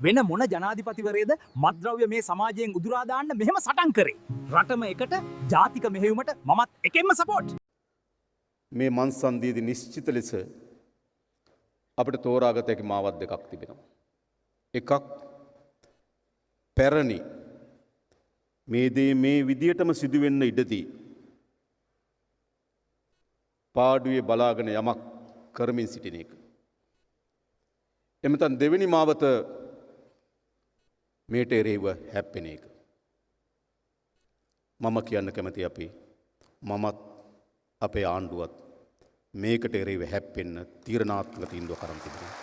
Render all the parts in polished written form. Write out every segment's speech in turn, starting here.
වෙන මොන ජනාධිපතිවරයේද මත්ද්‍රව්‍ය මේ සමාජයෙන් උදුරා දාන්න මෙහෙම සටන් කරේ. රටම එකට ජාතික මෙහෙයුමට මමත් එකෙන්ම සපෝට්. මේ මන්සන්දියේදී නිශ්චිත ලෙස අපිට තෝරාගත හැකි මාවත් දෙකක් තිබෙනවා. එකක් පැරණි මේ දේ මේ විදියටම සිදුවෙන්න ඉඩදී පාඩුවේ බලාගෙන යමක් කරමින් සිටින එක. එමෙතන දෙවෙනි මාවත මේට එරෙහිව හැප්පෙන එක. මම කියන්න කැමති අපි මමත් අපේ ආණ්ඩුවත් මේකට එරෙහිව හැප්පෙන්න තීරණාත්මක තීන්දුවක් අරන් තිබෙනවා.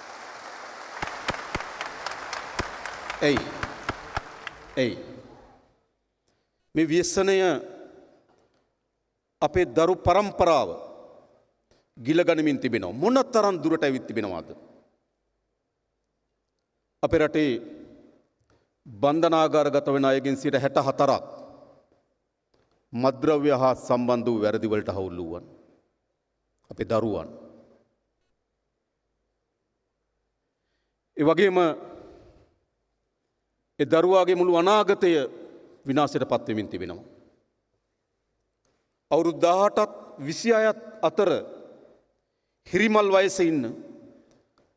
එයි මේ ව්‍යසනය අපේ දරු පරම්පරාව ගිලගනිමින් තිබෙනවා. මොනතරම් දුරට ඇවිත් තිබෙනවද? අපේ රටේ බන්ධනාගාරගත වෙන අයගෙන් 64% මත්ද්‍රව්‍ය හා සම්බන්ධ වූ වැරදි වලට හවුල් වූවන්. අපේ දරුවන්. ඒ වගේම ඒ දරුවාගේ මුළු අනාගතය විනාශයට පත් වෙමින් තිබෙනවා. අවුරුදු 18ත් 26ත් අතර හිරිමල් වයසේ ඉන්න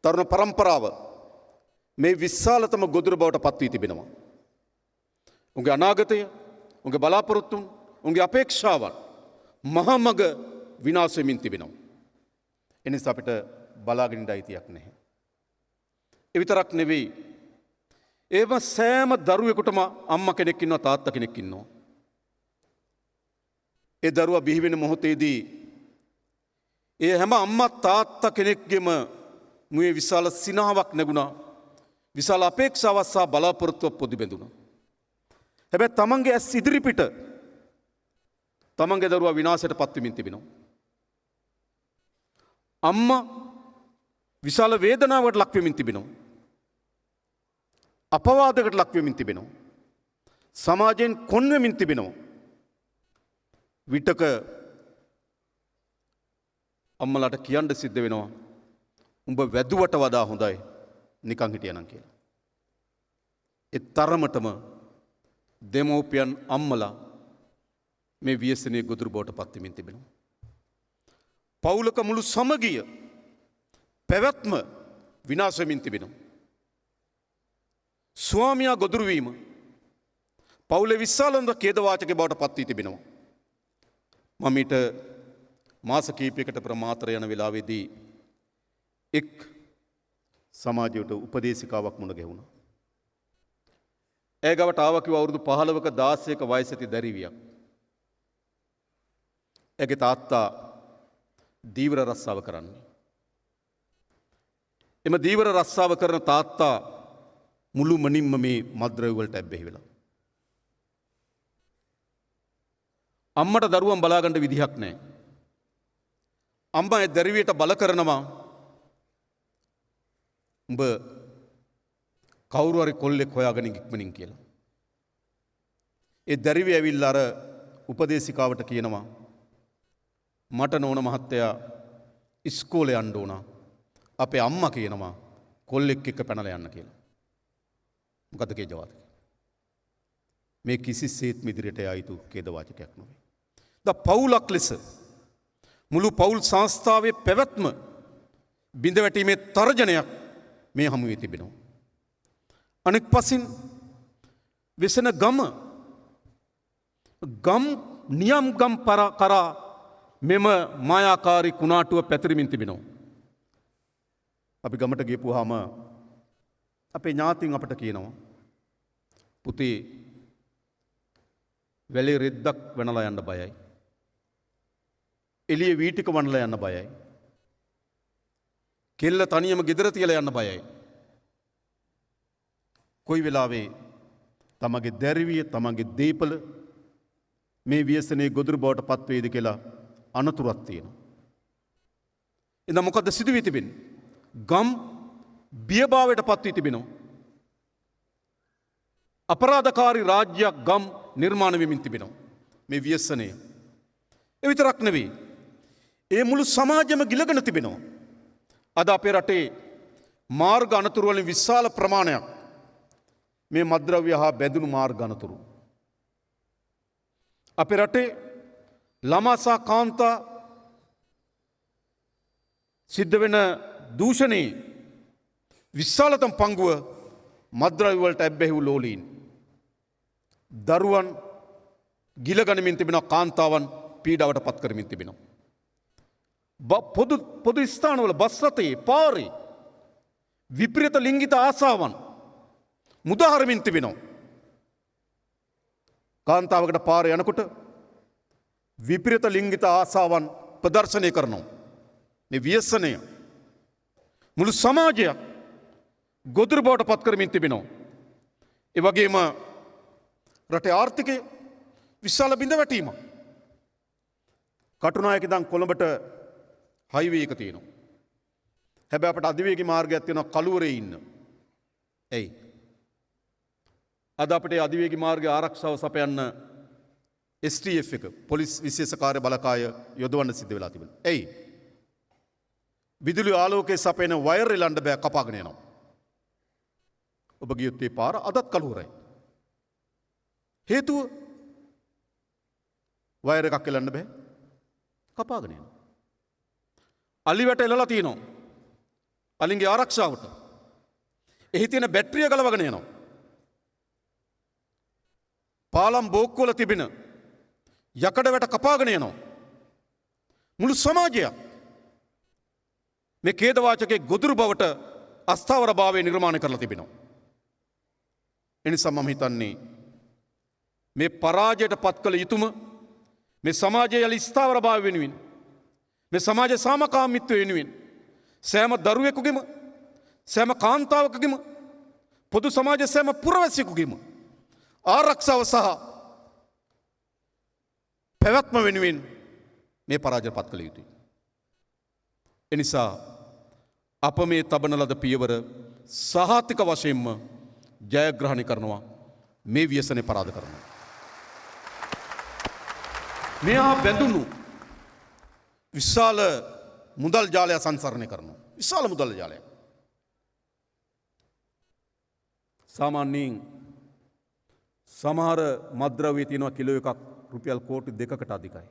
තරුණ පරම්පරාව මේ විශාලතම ගොදුර බවට පත් වී තිබෙනවා. උන්ගේ අනාගතය, උන්ගේ බලාපොරොත්තුන්, උන්ගේ අපේක්ෂාවන් මහමග විනාශ වෙමින් තිබෙනවා. එනිසා අපිට බලාගෙන ඉඳ අයිතියක් නැහැ. ඒ විතරක් නෙවෙයි. ඒව සෑම දරුවෙකුටම අම්මා කෙනෙක් ඉන්නවා, තාත්තා කෙනෙක් ඉන්නවා. ඒ දරුවා බිහි වෙන මොහොතේදී ඒ හැම අම්මා තාත්තා කෙනෙක්ගේම මුවේ විශාල සිනහාවක් නැගුණා. විශාල අපේක්ෂාවක් සහ බලාපොරොත්තුවක් පොදි බැඳුණා. හැබැයි තමන්ගේ ඇස් ඉදිරිපිට තමන්ගේ දරුවා විනාශයට පත් වෙමින් තිබෙනවා. අම්මා විශාල වේදනාවකට ලක් වෙමින් තිබෙනවා. අපවාදයකට ලක් වෙමින් තිබෙනවා. සමාජයෙන් කොන් වෙමින් තිබෙනවා. විටක අම්මලාට කියන්න සිද්ධ වෙනවා උඹ වැදුවට වඩා හොඳයි නිකන් හිටියනම් කියලා. ඒ තරමටම දෙමෝපියන් අම්මලා මේ ව්‍යසනයේ ගොදුරු බවට පත් වෙමින් තිබෙනවා. පවුලක මුළු සමගිය පැවැත්ම විනාශ වෙමින් තිබෙනවා. ස්වාමියා ගොදුරු වීම පවුලේ විශාලම ඛේදවාචක බවට පත් වී තිබෙනවා. මම ඊට මාස කිහිපයකට පෙර මාතර යන වෙලාවේදී එක් සමාජයට උපදේශිකාවක් මුණ ගැහුණා. ඒ ගාවට ආවා කිව්වා අවුරුදු 15ක 16ක වයස ඇති දැරිවියක්. එගේ තාත්තා දීවර රස්සාව කරන්නේ. එම දීවර රස්සාව කරන තාත්තා මුළු මනින්ම මේ මත්ද්‍රව්‍ය වලට ඇබ්බැහි වෙලා. අම්මට දරුවන් බලාගන්න විදිහක් නැහැ. අම්මා ඒ දැරිවියට බල කරනවා උඹ කවුරු හරි කොල්ලෙක් හොයාගෙන ඉක්මනින් කියලා. ඒ දැරිවිය ඇවිල්ලා අර උපදේශිකාවට කියනවා මට නෝන මහත්තයා ඉස්කෝලේ යන්න ඕන. අපේ අම්මා කියනවා කොල්ලෙක් එක්ක පැනලා යන්න කියලා. මොකද කේජවාද? මේ කිසිසේත් ඉදිරියට යා යුතු ඛේදවාචකයක් නෙවෙයි. පවුලක් ලෙස මුළු පවුල් සංස්ථාවේ පැවැත්ම බිඳ වැටීමේ තර්ජනයක් මේ හමුවේ තිබෙනවා. අනෙක් පසින් වෙසෙන ගම නියම් ගම් කරා මෙම මායාකාරී කුණාටුව පැතිරමින් තිබෙනවා. අපි ගමට ගියපුවාම අපේ ඥාතීන් අපට කියනවා පුතේ වැලේ රෙද්දක් වෙනලා යන්න බයයි. එළිය වීටික වනලා යන්න බයයි. කෙල්ල තනියම ගෙදර තියලා යන්න බයයි. කොයි වෙලාවේ තමගේ දැරිවිය තමගේ දීපල මේ ව්‍යසනයේ ගොදුරු බවට පත් වේද කියලා අනතුරක් තියෙනවා. එඳ මොකද සිදු වී තිබෙන්නේ? ගම් බියභාවයට පත් වී තිබෙනවා. අපරාධකාරී රාජ්‍යයක් ගම් නිර්මාණය වෙමින් තිබෙනවා. මේ ව්‍යසනය. ඒ විතරක් නෙවෙයි. ඒ මුළු සමාජයම ගිලගෙන තිබෙනවා. අද අපේ රටේ මාර්ග අනතුරු වලින් විශාල ප්‍රමාණයක් මේ මද්‍රව්‍ය හා බැඳුණු මාර්ග අනතුරු. අපේ රටේ ළමා සහ කාන්තා සිද්ධ වෙන දූෂණයේ විශාලතම පංගුව මද්‍රව්‍ය වලට ඇබ්බැහි වූ ලෝලීන්. දරුවන් ගිලගනිමින් තිබෙනවා, කාන්තාවන් පීඩාවට පත් කරමින් තිබෙනවා. පොදු ස්ථානවල බස් රථයේ පාරේ විප්‍රිත ලිංගික ආසාවන් මුදාහරමින් තිබෙනවා. කාන්තාවකට පාරේ යනකොට විප්‍රිත ලිංගික ආසාවන් ප්‍රදර්ශනය කරනවා. මේ ව්‍යසනය මුළු සමාජයක් ගොදුරු බවට පත් කරමින් තිබෙනවා. ඒ වගේම රටේ ආර්ථිකය විශාල බිඳ වැටීමක්. කටුනායක ඉඳන් කොළඹට හයිවේ එක තියෙනවා. හැබැයි අපට අධිවේගී මාර්ගයක් තියෙනවා කළුවරේ ඉන්න. එයි. අද අපිට අධිවේගී මාර්ගයේ ආරක්ෂාව සපයන්න STF එක පොලිස් විශේෂ කාර්ය බලකාය යොදවන්න සිද්ධ වෙලා තිබෙනවා. එයි. විදුලි ආලෝකයේ සපයන වයර් එලන්න බෑ, කපාගෙන යනවා. ඔබ ගියොත් ඒ පාර අදත් කළුවරයි. හේතුව වයර් එකක් එලන්න බෑ, කපාගෙන යනවා. අලිවට එලලා තියෙනවා අලින්ගේ ආරක්ෂාවට. එහි තියෙන බැටරිය ගලවගෙන යනවා. පාලම් බෝක්කුවල තිබෙන යකඩ වැට කපාගෙන යනවා. මුළු සමාජයක් මේ ඛේදවාචකයේ ගොදුරු බවට අස්ථාවර භාවය නිර්මාණය කරලා තිබෙනවා. එනිසා මම හිතන්නේ මේ පරාජයට පත් කළ යුතුම මේ සමාජයේ යලි ස්ථාවර භාවය වෙනුවෙන්, මේ සමාජ සාමකාමීත්වය වෙනුවෙන් සෑම දරුවෙකුගේම, සෑම කාන්තාවකගේම, පොදු සමාජ සෑම පුරවැසියෙකුගේම ආරක්ෂාව සහ පැවැත්ම වෙනුවෙන් මේ පරාජය පත් කළ යුතුයි. එනිසා අප මේ තබන ලද පියවර සහතික වශයෙන්ම ජයග්‍රහණය කරනවා, මේ ව්‍යසනය පරාද කරනවා. මෙහා බැඳුණු විශාල මුදල් ජාලය සංසරණය කරනවා. විශාල මුදල් ජාලයක්. සාමාන්‍යයෙන් සමහර මද්‍රව්‍ය තියෙනවා කිලෝ එකක් රුපියල් කෝටි 2කට අධිකයි.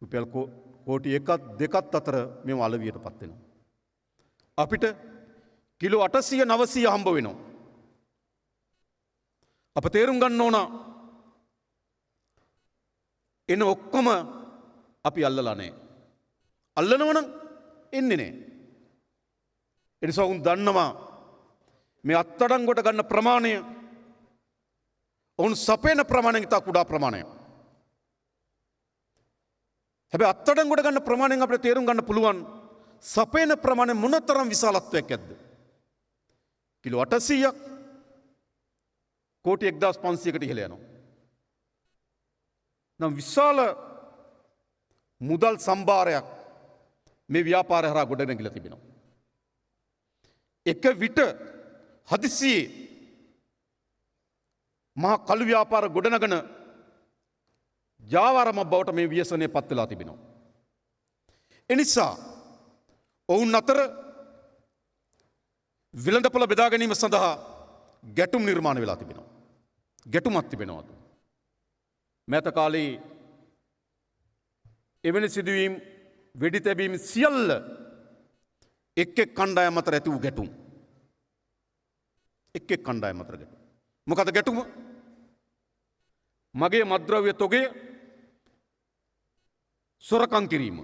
රුපියල් කෝටි 1ක් 2ක් අතර මේ අලවියට පත් වෙනවා. අපිට කිලෝ 800 900 හම්බ වෙනවා. අප තේරුම් ගන්න ඕන එන ඔක්කොම අපි අල්ලලා නැහැ. අල්ලනවනම් එන්නේ නැහැ. එනිසා උන් දන්නවා මේ අත්අඩංගුවට ගන්න ප්‍රමාණය ඔවුන් සපයන ප්‍රමාණයෙන් ඉතා කුඩා ප්‍රමාණයක්. හැබැයි අත්අඩංගුවට ගන්න ප්‍රමාණයෙන් අපිට තේරුම් ගන්න පුළුවන් සපයන ප්‍රමාණය මොනතරම් විශාලත්වයක් ඇද්ද. කිලෝ 800ක් කෝටි 1500කට ඉහළ යනවා. නම් විශාල මුදල් සම්භාරයක් මේ ව්‍යාපාරය හරහා ගොඩනැගිලා තිබෙනවා. එක විට හදිසියේ මහා කළු ව්‍යාපාර ගොඩනගන ජාවාරම බවට මේ ව්‍යසනය පත් වෙලා තිබෙනවා. එනිසා ඔවුන් අතර විලඳපොළ බෙදා ගැනීම සඳහා ගැටුම් නිර්මාණය වෙලා තිබෙනවා. ගැටුමක් තිබෙනවා. මෑත කාලේ එවැනි සිදුවීම් වෙඩි තැබීම් සියල්ල එක් එක් කණ්ඩායම් අතර ඇති වූ ගැටුම්. එක් එක් කණ්ඩායම් අතර ගැටුම්. මොකද ගැටුම? මගේ මද්‍රව්‍ය තොගය සොරකම් කිරීම.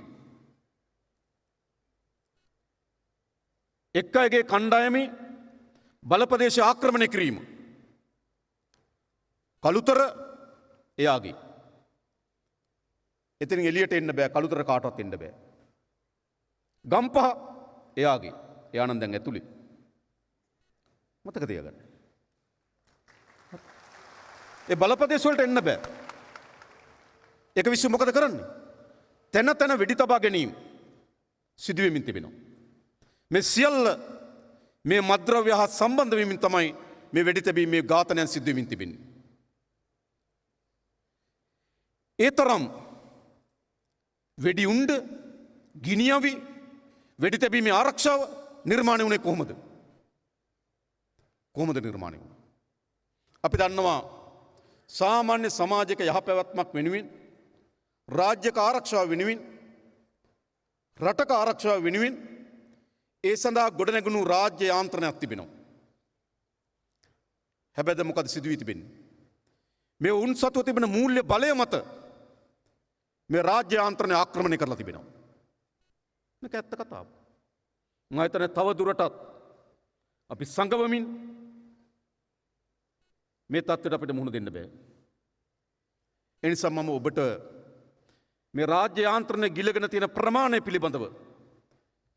එක් අයගේ කණ්ඩායමේ බලපදේශ ආක්‍රමණය කිරීම. කළුතර එයාගේ. එතනින් එළියට එන්න බෑ, කළුතර කාටවත් එන්න බෑ. ගම්පහ එයාගේ. එයා නම් දැන් ඇතුලේ. මතක තියාගන්න. ඒ බලපදේශ වලට එන්න බෑ. ඒක විශ්ව මොකද කරන්නේ? තැන තැන වෙඩි තබා ගැනීම සිදු වෙමින් තිබෙනවා. මේ සියල්ල මේ මද්‍රව්‍ය හා සම්බන්ධ වෙමින් තමයි මේ වෙඩි තැබීම, මේ ඝාතනයන් සිදු වෙමින් තිබෙන්නේ. ඒ තරම් වෙඩි උණ්ඩ, ගිනියවි, වෙඩි තැබීමේ ආරක්ෂාව නිර්මාණය වුණේ කොහොමද? කොහොමද නිර්මාණය වුණේ? අපි දන්නවා සාමාන්‍ය සමාජයක යහපැවැත්මක් වෙනුවෙන් රාජ්‍යක ආරක්ෂාව වෙනුවෙන් රටක ආරක්ෂාව වෙනුවෙන් ඒ සඳහා ගොඩනැගුණු රාජ්‍ය යාන්ත්‍රණයක් තිබෙනවා. හැබැයි මොකද සිදු වී තිබෙන්නේ? මේ උන් සතුව තිබෙන මූල්‍ය බලය මත මේ රාජ්‍ය යාන්ත්‍රණය ආක්‍රමණය කරලා තිබෙනවා. මේක ඇත්ත කතාව. මම හිතන්නේ තව දුරටත් අපි සංගවමින් මේ තත්ත්වයට අපිට මුහුණ දෙන්න බෑ. ඒ නිසා මම ඔබට මේ රාජ්‍ය යාන්ත්‍රණය ගිලගෙන තියෙන ප්‍රමාණය පිළිබඳව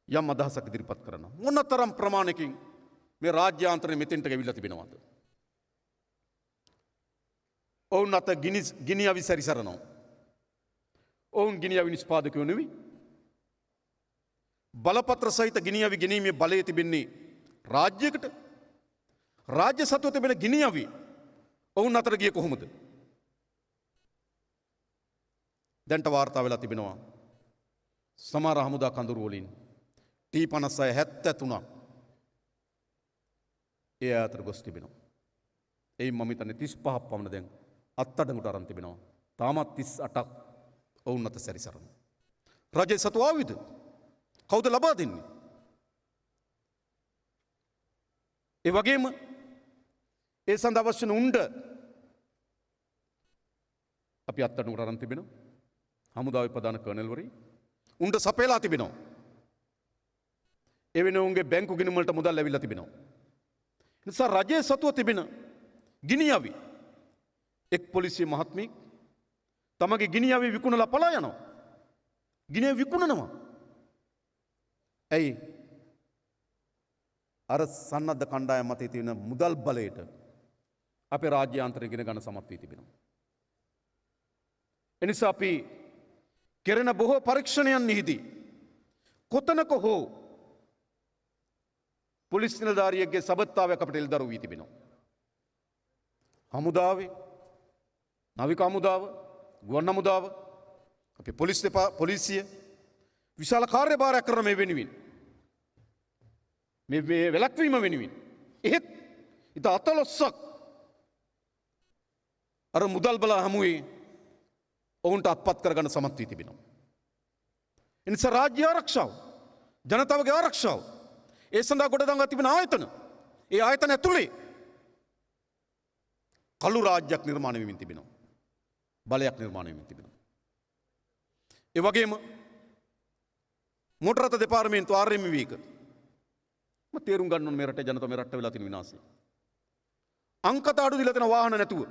යම් අදහසක් ඉදිරිපත් කරනවා. මොනතරම් ප්‍රමාණයකින් මේ රාජ්‍ය යාන්ත්‍රණය මෙතෙන්ට ගෙවිලා තිබෙනවද? ඔවුන් අත ගිනි අවි සැරිසරනවා. ඔවුන් ගිනි අවි නිෂ්පාදකයෝ නෙවෙයි. බලපත්‍ර සහිත ගිනි අවි ගෙනීමේ බලය තිබෙන්නේ රාජ්‍යයකට. රාජ්‍ය සතුව තිබෙන ගිනි අවි ඔවුන් අතර ගියේ කොහොමද? දැන්ට වාර්තා වෙලා තිබෙනවා සමහර හමුදා කඳුරු වලින් T56 73ක් ඒ අතර ගොස් තිබෙනවා. එයින් මම හිතන්නේ 35ක් පමණ දැන් අත්අඩංගුවට අරන් තිබෙනවා. තාමත් 38ක් ඔවුන් අත සැරිසරනවා. රජයේ සතු ආයුධ කවුද ලබා දෙන්නේ? ඒ වගේම ඒ සඳහා අවශ්‍ය උණ්ඩ අපි අත්අඩංගුවට අරන් තිබෙනවා. හමුදාවේ ප්‍රධාන කර්නල්වරි උණ්ඩ සපයලා තිබෙනවා. ඒ වෙනුවන්ගේ බැංකු ගිණුම් වලට මුදල් ලැබිලා තිබෙනවා. නිසා රජයේ සතුව තිබෙන ගිනි අවි එක් පොලිසිය මහත්මියක් තමගේ ගිනි අවි විකුණලා පලා යනවා. ගිනි අවි විකුණනවා. ඇයි? අර සන්නද්ධ කණ්ඩායම් මතේ තියෙන මුදල් බලයට අපේ රාජ්‍ය යාන්ත්‍රණය ගෙන ගන්න සමත් වී තිබෙනවා. එනිසා අපි කෙරෙන බොහෝ පරීක්ෂණයන්හිදී කොතනක හෝ පොලිස් නිලධාරියෙක්ගේ සබත්තාවයක් අපට එල්දරු වී තිබෙනවා. හමුදාවේ, නාවික හමුදාව, ගුවන් හමුදාව, අපේ පොලිසිය විශාල කාර්යභාරයක් කරන මේ වෙනුවෙන්. මේ වැළැක්වීම වෙනුවෙන්. එහෙත් ඉතා අතලොස්සක් අර මුදල් බල හමුවේ ඔවුන්ට අත්පත් කරගන්න සමත් වී තිබෙනවා. එනිසා රාජ්‍ය ආරක්ෂාව, ජනතාවගේ ආරක්ෂාව, ඒ සඳහා ගොඩනංවා තිබෙන ආයතන, ඒ ආයතන ඇතුලේ කළු රාජ්‍යයක් නිර්මාණය වෙමින් තිබෙනවා. බලයක් නිර්මාණය වෙමින් තිබෙනවා. ඒ වගේම මොටර රථ දෙපාර්තමේන්තුව RMV එක මම තේරුම් ගන්න ඕන මේ රටේ ජනතාව මේ රට්ට වෙලා තියෙන විනාශය. අංක තාඩු දීලා තියෙන වාහන නැතුව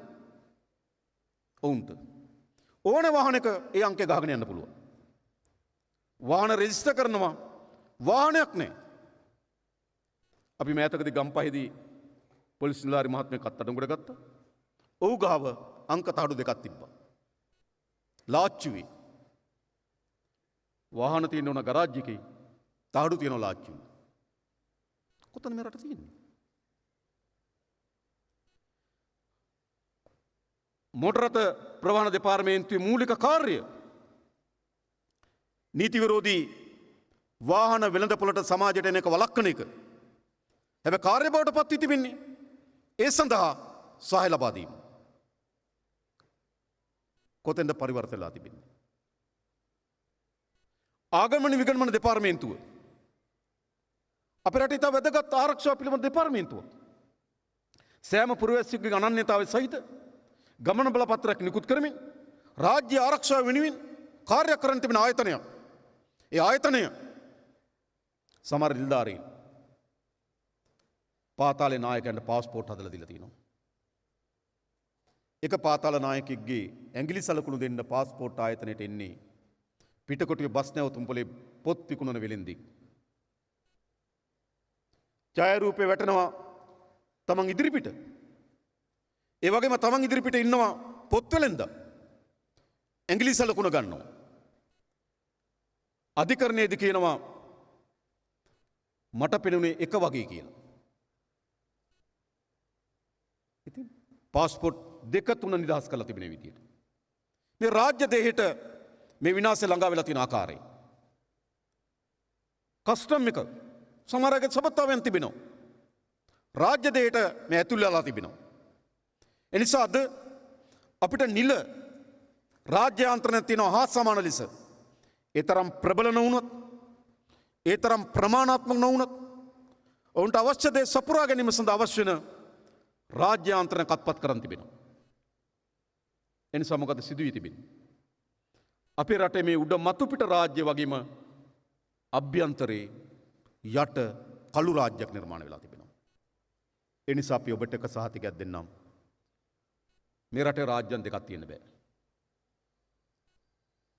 ඔවුන්ට ඕන වාහනයක ඒ අංකය ගහගෙන යන්න පුළුවන්. වාහන රෙජිස්ටර් කරනවා වාහනයක් නැහැ. අපි මෑතකදී ගම්පහේදී පොලිස් නිලධාරි මහත්මයෙක් අත්අඩංගුවට ගත්තා. ඔහු ගාව අංක තාඩු දෙකක් තිබ්බා. ලාච්චුවේ වාහන තියෙන උන ගරාජ් එකේ තාඩු තියෙන ලාච්චුවේ. කොතන මේ රට තියෙන්නේ? මොටර රථ ප්‍රවාහන දෙපාර්තමේන්තුවේ මූලික කාර්ය නීති විරෝධී වාහන වෙළඳපොළට සමාජයට එන එක වළක්වන එක. හැබැයි කාර්ය බවට පත් වී තිබෙන්නේ ඒ සඳහා සහාය ලබා දීම. කොතෙන්ද පරිවර්තන වෙලා තිබෙන්නේ? ආගමන විගණන දෙපාර්තමේන්තුව අපේ රටේ ඉතා වැදගත් ආරක්ෂාව පිළිබඳ දෙපාර්තමේන්තුව. සෑම පුරවැසියෙකුගේ අනන්‍යතාවය සහිත ගමන බලපත්‍රයක් නිකුත් කරමින් රාජ්‍ය ආරක්ෂාව වෙනුවෙන් කාර්ය කරන්න තිබෙන ආයතනයක්. ඒ ආයතනය සමහර නිලධාරීන් පාතාලේ නායකයන්ට පාස්පෝර්ට් හදලා දීලා තියෙනවා. එක පාතාල නායකයෙක්ගේ ඇඟිලි සලකුණු දෙන්න පාස්පෝර්ට් ආයතනයට එන්නේ පිටකොටුවේ බස් නැවතුම්පොලේ පොත් විකුණන වෙලෙන්දී. ඡායාරූපේ වැටෙනවා තමන් ඉදිරිපිට. ඒ වගේම තමන් ඉදිරිපිට ඉන්නවා පොත් වෙලෙන්ද. ඇඟිලි සලකුණ ගන්නවා. අධිකරණයේදී කියනවා මට පෙනුනේ එක වගේ කියලා. ඉතින් පාස්පෝර්ට් දෙක තුන නිදහස් කරලා තිබෙන විදියට. මේ රාජ්‍ය දෙහෙට මේ විනාශය ළඟා වෙලා තියෙන ආකාරය. කස්ටම් එක සමහරගේ සබත්තාවෙන් තිබෙනවා. රාජ්‍ය දෙයට මේ ඇතුල් වෙලා තිබෙනවා. එනිසා අද අපිට නිල රාජ්‍ය යන්ත්‍රණයක් තියෙනවා හා සමාන ලෙස. ඒ තරම් ප්‍රබල නොවුනොත්, ඒ තරම් ප්‍රමාණාත්මක නොවුනොත් ඔවුන්ට අවශ්‍ය දේ සපුරා ගැනීම සඳහා අවශ්‍ය වෙන රාජ්‍ය යන්ත්‍රණ කත්පත් කරන් තිබෙනවා. එනිසා මොකද සිදු වී තිබෙන්නේ? අපේ රටේ මේ උඩ මතුපිට රාජ්‍ය වගේම අභ්‍යන්තරේ යට කළු රාජ්‍යයක් නිර්මාණය වෙලා තිබෙනවා. ඒ නිසා අපි ඔබට එක සහතිකයක් දෙන්නම්. මේ රටේ රාජ්‍යන් දෙකක් තියෙන්න බෑ.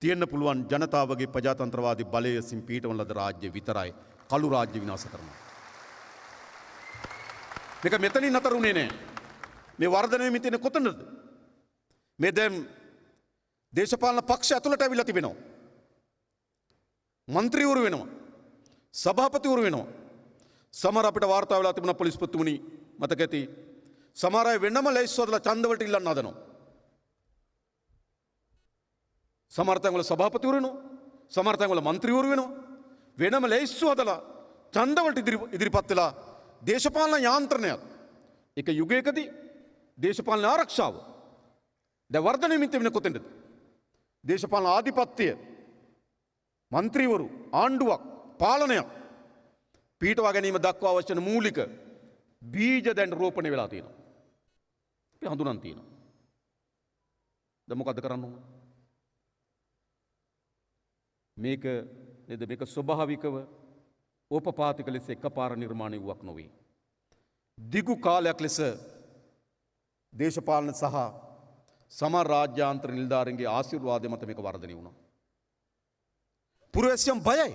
තියෙන්න පුළුවන් ජනතාවගේ ප්‍රජාතන්ත්‍රවාදී බලය විසින් පීඨවන ලද රාජ්‍ය විතරයි කළු රාජ්‍ය විනාශ කරනවා. මේක මෙතනින් නතර වුණේ නෑ. මේ වර්ධනය වෙමින් තියෙන කොතනද? මේ දැන් දේශපාලන පක්ෂ ඇතුළට ඇවිල්ලා තිබෙනවා. මන්ත්‍රීවරු වෙනවා. සභාපතිවරු වෙනවා. සමහර අපිට වාර්තා වෙලා තිබුණා පොලිස්පතිතුමනි මතක ඇති. සමහර අය වෙනම ලැයිස්තුවදලා ඡන්දවලට ඉල්ලන්න හදනවා. සමහර තැන්වල සභාපතිවරු වෙනවා. සමහර තැන්වල මන්ත්‍රීවරු වෙනවා. වෙනම ලැයිස්තුව හදලා ඡන්දවලට ඉදිරිපත් වෙලා දේශපාලන යාන්ත්‍රණයක්. එක යුගයකදී දේශපාලන ආරක්ෂාව දැන් වර්ධනය වෙමින් තිබෙන කොතෙන්ද? දේශපාලන ආධිපත්‍යය, මන්ත්‍රීවරු, ආණ්ඩුවක්, පාලනයක් පීඨවා ගැනීම දක්වා අවශ්‍ය වන මූලික බීජ දැන් රෝපණය වෙලා තියෙනවා. අපි හඳුනන් තියෙනවා. දැන් මොකද කරන්න ඕන? මේක නේද මේක ස්වභාවිකව ඕපපාතික ලෙස එකපාර නිර්මාණය වූවක් නොවේ. දිගු කාලයක් ලෙස දේශපාලන සහ සමහර රාජ්‍යාන්තර නිලධාරීන්ගේ ආශිර්වාදය මත මේක වර්ධනය වුණා. පුරවැසියන් බයයි.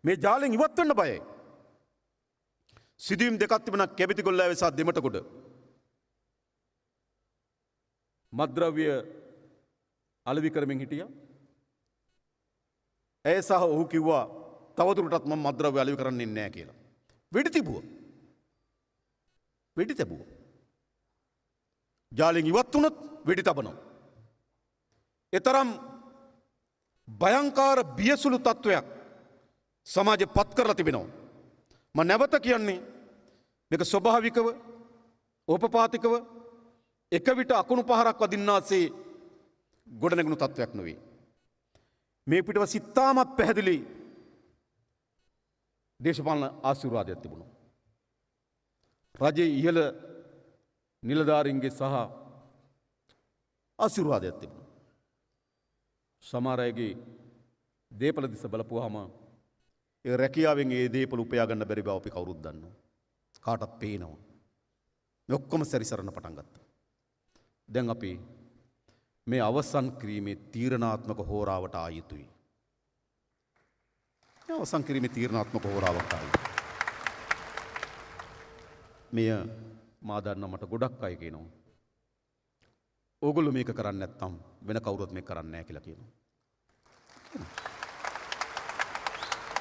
මේ ජාලෙන් ඉවත් වෙන්න බයයි. සිදුවීම් දෙකක් තිබුණා කැබිතිගොල්ලෑව සහ දෙමටගොඩ. මත්ද්‍රව්‍ය අලෙවි කරමින් හිටියා. ඒ සහ ඔහු කිව්වා තවදුරටත් මම මත්ද්‍රව්‍ය අලෙවි කරන්නේ නැහැ කියලා. වෙඩි තිබුවා. වෙඩි තිබුවා. ජාලෙන් ඉවත් වුණොත් වෙඩි තබනවා. එතරම් භයංකාර බියසුළු තත්ත්වයක් සමාජය පත් කරලා තිබෙනවා. මම නැවත කියන්නේ මේක ස්වභාවිකව ඕපපාතිකව එක විට අකුණු පහරක් වදින්නාසේ ගොඩනැගුණු තත්ත්වයක් නෙවෙයි. මේ පිටව සිතාමත් පැහැදිලි දේශපාලන ආශිර්වාදයක් තිබුණා. රජයේ ඉහළ නිලධාරීන්ගේ සහ ආශිර්වාදයක් තිබුණා. සමහර අයගේ දේපල දිස බලපුවාම ඒ රැකියාවෙන් ඒ දේපල උපයා ගන්න බැරි බව අපි කවුරුත් දන්නවා. කාටත් පේනවා. මේ ඔක්කොම සැරිසරන පටන් ගත්තා. දැන් අපි මේ අවසන් කිරීමේ තීරණාත්මක හෝරාවට ආ යුතුයි. මේ අවසන් කිරීමේ තීරණාත්මක හෝරාවට ආ යුතුයි. මෙය මා දන්න මට ගොඩක් අය කියනවා. ඕගොල්ලෝ මේක කරන්නේ නැත්නම් වෙන කවුරුත් මේක කරන්නේ නැහැ කියලා කියනවා.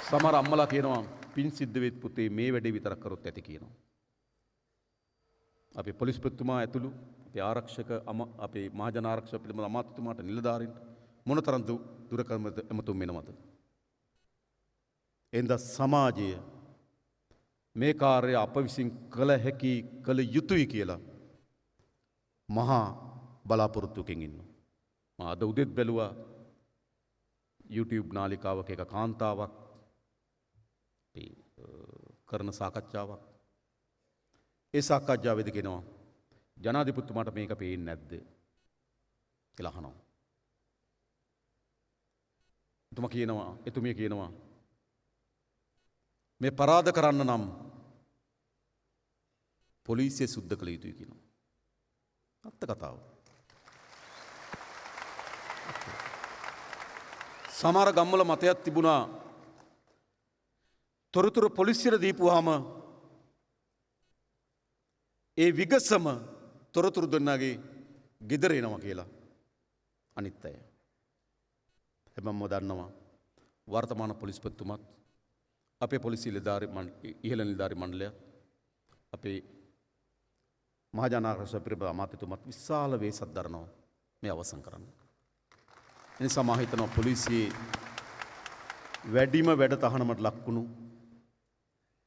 සමහර අම්මලා කියනවා පින් සිද්ධ වෙත් පුතේ මේ වැඩේ විතරක් කරොත් ඇති කියනවා. අපේ පොලිස්පතිතුමා ඇතුළු අපේ ආරක්ෂක අපේ මහජන ආරක්ෂක පිළිබඳ අමාත්‍යතුමාට නිලධාරීන්ට මොනතරම් දුරකම එමතුම් වෙනවද? එඳ සමාජය මේ කාර්යය අප විසින් කළ හැකි කළ යුතුයි කියලා මහා බලාපොරොත්තුකින් ඉන්නවා. මම අද උදේත් බැලුවා YouTube නාලිකාවක එක කාන්තාවක් කරන සාකච්ඡාවක්. ඒ සාකච්ඡාවේදී කියනවා ජනාධිපතිතුමාට මේක පේන්නේ නැද්ද කියලා අහනවා. එතුමිය කියනවා මේ පරාද කරන්න නම් පොලිසිය සුද්ධ කළ යුතුයි කියනවා. අත්ත කතාව. සමහර ගම්වල මතයක් තිබුණා තොරතුරු පොලිසියට දීපුවාම ඒ විගසම තොරතුරු දුන්නාගේ ගෙදර එනවා කියලා අනිත් අය. හැබැයි මම දන්නවා වර්තමාන පොලිස්පතිතුමත් අපේ පොලිසිය ඉහළ නිලධාරී මණ්ඩලය අපේ මහජන ආරක්ෂක පිරිබඳ අමාත්‍යතුමත් විශාල වේසක් දරනවා මේ අවසන් කරන්න. එනිසා මම හිතනවා පොලිසියේ වැඩිම වැඩ තහනමට ලක්වුණු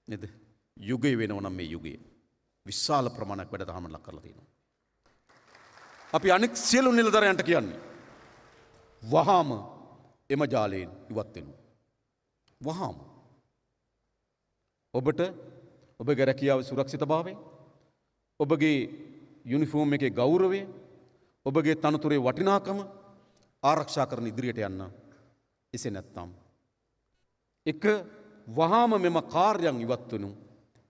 නේද යුගය වෙනව නම් මේ යුගය විශාල ප්‍රමාණයක් වැඩ තහනම් ලක් කරලා තියෙනවා. අපි අනෙක් සියලු නිලධරයන්ට කියන්නේ වහාම එම ජාලයෙන් ඉවත් වෙනු. වහාම ඔබට ඔබගේ රැකියාවේ සුරක්ෂිතභාවය, ඔබගේ යුනිෆෝම් එකේ ගෞරවය, ඔබගේ තනතුරේ වටිනාකම ආරක්ෂා කරන ඉදිරියට යන්න. එසේ නැත්නම් එක වහාම මෙම කාර්යයන්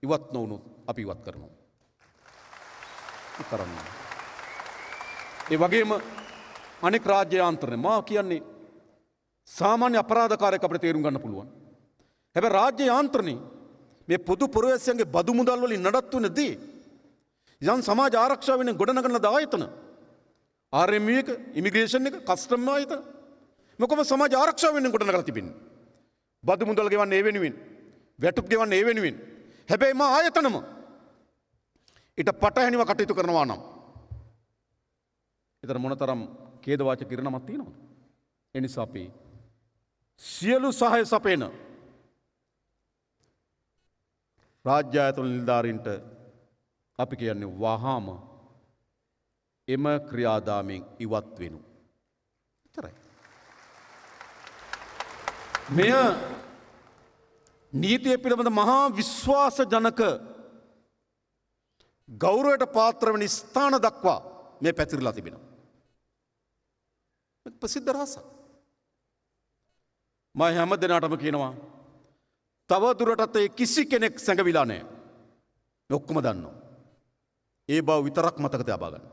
ඉවත් නොවුණු අපි ඉවත් කරනවා. කරන්න. ඒ වගේම අනෙක් රාජ්‍ය යාන්ත්‍රණය මා කියන්නේ සාමාන්‍ය අපරාධකාරයෙක් අපිට තේරුම් ගන්න පුළුවන්. හැබැයි රාජ්‍ය යාන්ත්‍රණය මේ පොදු පුරවැසියන්ගේ බදු මුදල් වලින් නඩත්තු වෙනදී යම් සමාජ ආරක්ෂාව වෙන ගොඩනගන ආයතන RMU එක, ඉමිග්‍රේෂන් එක, කස්ටම් ආයතන මොකම සමාජ ආරක්ෂාව වෙන ගොඩනගලා තිබෙන්නේ. බදු මුදල් ගෙවන්නේ ඒ වෙනුවෙන්, වැටුප් ගෙවන්නේ ඒ වෙනුවෙන්. හැබැයි මා ආයතනම ඊට පටහැනිව කටයුතු කරනවා නම් එතන මොනතරම් ඛේදවාචක කිරණමක් තියෙනවද? ඒ නිසා අපි සියලු සහාය සපයන රාජ්‍ය ආයතන නිලධාරීන්ට අපි කියන්නේ වහාම එම ක්‍රියාදාමයෙන් ඉවත් වෙනු. එතරයි. මෙය නීතිය පිළිබඳ මහා විශ්වාසජනක ගෞරවයට පාත්‍ර වන ස්ථාන දක්වා මේ පැතිරලා තිබෙනවා. ප්‍රසිද්ධ රහසක්. මම හැම දිනකටම කියනවා තව දුරටත් ඒ කිසි කෙනෙක් සැඟවිලා නැහැ. මේ ඔක්කොම දන්නවා. ඒ බව විතරක් මතක තබා ගන්න.